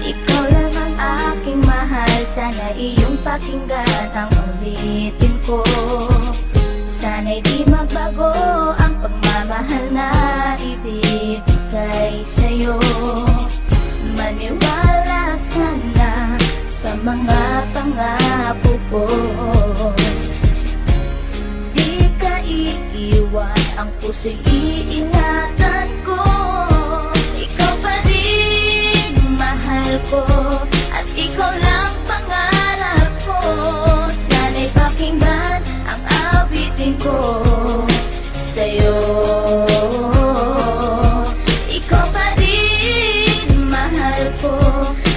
Ikaw lang ang aking mahal, sana iyong pakinggan ang ulitin ko. Sana'y di magbago ang pagmamahal na ibibigay sa'yo. Maniwala sana sa mga pangako ko. Di ka iiwan, ang puso'y iingatan ko. Ikaw pa rin mahal ko, at ikaw lang pangarap ko. Sana'y pakinggan ang awitin ko sa'yo. Ikaw pa rin mahal ko,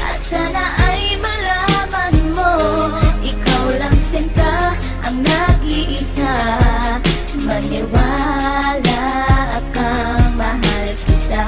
at sana ay malaman mo, ikaw lang sinta ang nag-iisa. Maniwala kang mahal kita.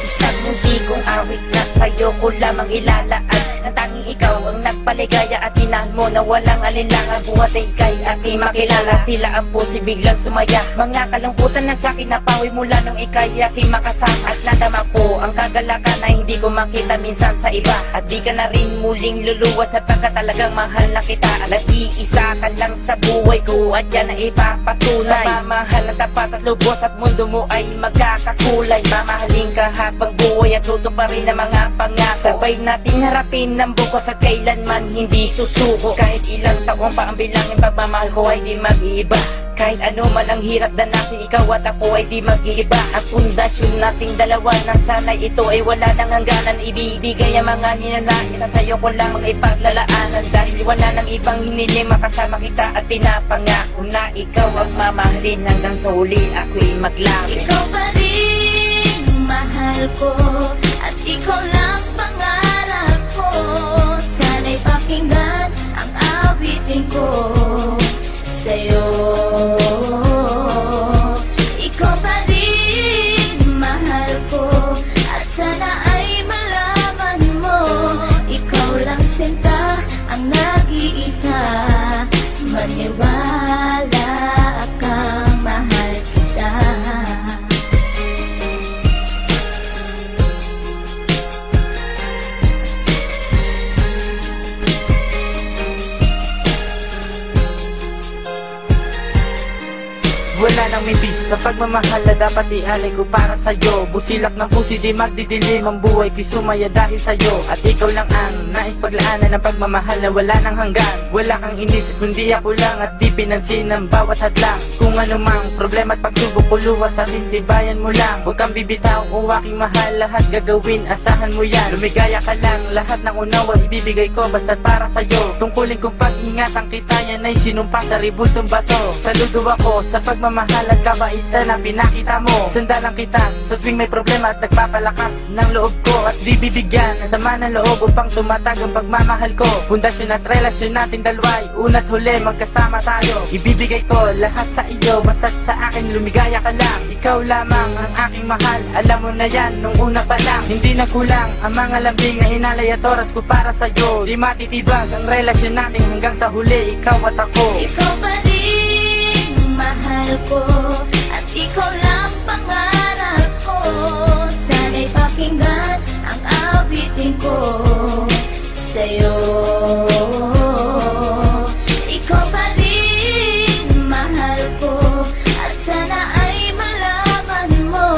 Isang hindi kong awit na sa'yo ko lamang ilalaan, na tanging ikaw ang nagpaligaya at tinahal mo na walang alinlangan. Buhat ay ika'y aking makilala, tila ang puso'y biglang sumaya. Mga kalungkutan na sa'kin napawi mula nung ika'y aking makasama, at nadama ko ang kagalakan na hindi ko makita minsan sa iba. At di ka na rin muling luluwas sapagkat talagang mahal na kita. Nag-iisa ka lang sa buhay ko, at yan ay ipapatunay. Mamahal na tapat at lubos, at mundo mo ay magkakakulay. Mamahalin ka habang buhay at tutuparin ang mga pangako. Sabay natin harapin ng bukos at kailanman hindi susuko. Kahit ilang taong pa ang bilangin, pagmamahal ko ay di mag-iiba. Kahit ano man ang hirap danasin, ikaw at ako ay di mag-iiba. Ang pundasyon nating dalawa na sana'y ito ay wala nang hangganan. Ibibigay ang mga ninanais at sa'yo ko lamang ipaglalaanan. Dahil wala nang ibang hiniling, makasama kita at pinapangako na ikaw ang mamahalin hanggang sa huli ako'y maglapit. Ikaw pa rin mahal ko, at ikaw lang pangarap ko. Sana'y pakinggan ang awitin ko sa'yo. Ikaw pa rin mahal ko, at sana ay malaman mo, ikaw lang sinta ang nag-iisa. Maniwala kang mahal kita. Wala nang mibis na pagmamahal na dapat ialay ko para sa'yo. Busilak ng puso di magdidilim, ang buhay ko'y sumaya dahil sa'yo. At ikaw lang ang nais paglaanan ng pagmamahal na wala nang hanggan. Wala kang inisip kundi ako lang, at di pinansin ang bawat hadlang. Kung anumang problema at pagsubok ko luwas, at intibayan mo lang. Huwag kang bibitaw o aking mahal, lahat gagawin, asahan mo yan. Lumigaya ka lang, lahat ng unawa ibibigay ko basta't para sa'yo. Tungkulin kong pag-ingatan kita, yan ay sinumpa sa ribultong bato. Saludo ako sa pagmamahal at kabaitan na pinakita mo. Sandalang kita sa tuwing may problema at nagpapalakas ng loob ko. At di bibigyan ng sama ng loob upang tumatag ang pagmamahal ko. Pundasyon at relasyon nating dalawa'y una't huli magkasama tayo. Ibibigay ko lahat sa iyo basta't sa akin lumigaya ka lang. Ikaw lamang ang aking mahal, alam mo na yan nung una pa lang. Hindi na kulang ang mga lambing na inalay at oras ko para sa'yo. Di matitibag ang relasyon natin hanggang sa huli, ikaw at ako. Ikaw pa rin mahal ko, at ikaw lang pangarap ko. Sana'y pakinggan ang awitin ko sa'yo. Ikaw pa rin mahal ko, at sana ay malaman mo,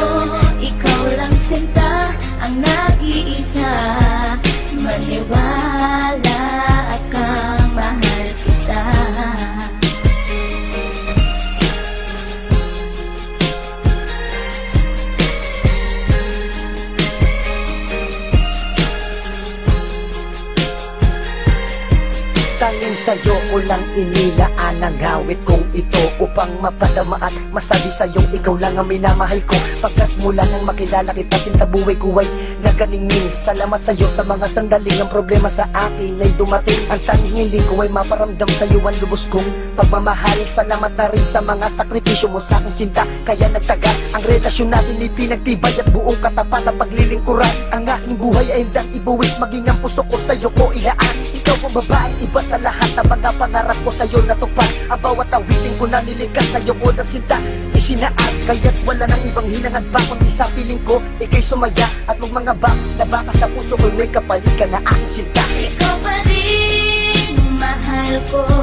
ikaw lang sinta ang nag-iisa. Maniwala kang mahal kita. Tanging sa'yo ko lang inilaan ang gawit kong ito, upang mapadama at masabi sa'yong ikaw lang ang minamahal ko. Pagkat mula nang makilala kita, sinta buhay ko ay naganingning. Salamat sa'yo sa mga sandaling ang problema sa akin ay dumating. Ang tanging hiling ko ay maparamdam sa'yo ang lubos kong pagmamahal. Salamat na rin sa mga sakripisyo mo sa aking sinta, kaya nagtagal ang relasyon natin ay pinagtibay at buong katapat ang paglilingkuran. Ang aking buhay ay hindang ibuwis, maging ang puso ko sa'yo ko ilaan. ikaw ang babaeng iba sa lahat ng mga pangarap ko sa'yo natupad. Ang bawat awitin ko na nilikas sa'yo ko na sinta isinaad, kaya't wala nang ibang hinangad pa kundi sa piling ko, ika'y sumaya at magmangabak na baka sa puso ko'y may kapalit ka na aking sinta. Ikaw pa rin mahal ko.